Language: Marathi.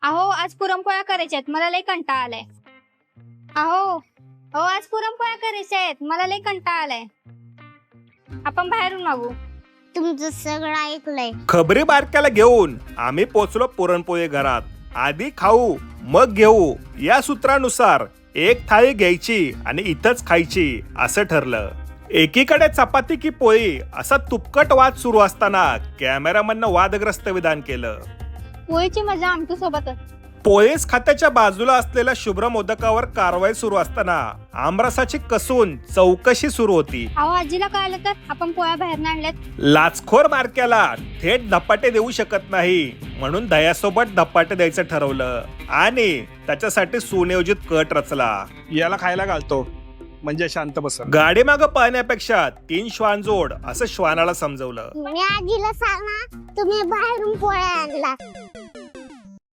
अहो आज पुरणपोळ्या करायच्यात, मला लय कंटाळा आलाय. अहो आज पुरणपोळ्या करायच्या आहेत, मला लय कंटाळा आलाय. आपण बाहेरून मागू. तुमचं सगळं ऐकलंय. खबरी बारक्याला घेऊन आम्ही पोचलो पुरणपोळी घरात. आधी खाऊ मग घेऊ या सूत्रानुसार एक थाळी घ्यायची आणि इथंच खायची असं ठरलं. एकीकडे चपाती की पोळी असा तुपकट वाद सुरू असताना कॅमेरामननं वादग्रस्त विधान केलं. पोळीची मजा आमच्या सोबतच. पोळीस खात्याच्या बाजूला असलेल्या शुभ्र मोदकावर कारवाई सुरू असताना आमरसाची कसून चौकशी सुरू होती. अहो आजीला कळलं तर आपण पोळ्या बाहेर आणल्यात. लाचखोर बारक्याला थेट धपाटे देऊ शकत नाही म्हणून दह्यासोबत धपाटे द्यायचं ठरवलं आणि त्याच्यासाठी सुनियोजित कट रचला. याला खायला घालतो म्हणजे शांत बस. गाडी मागं पाहण्यापेक्षा 3 श्वान जोड असं श्वानाला समजवलं. मी आजीला सांगा तुम्ही बाहेरून पोळ्या आणला.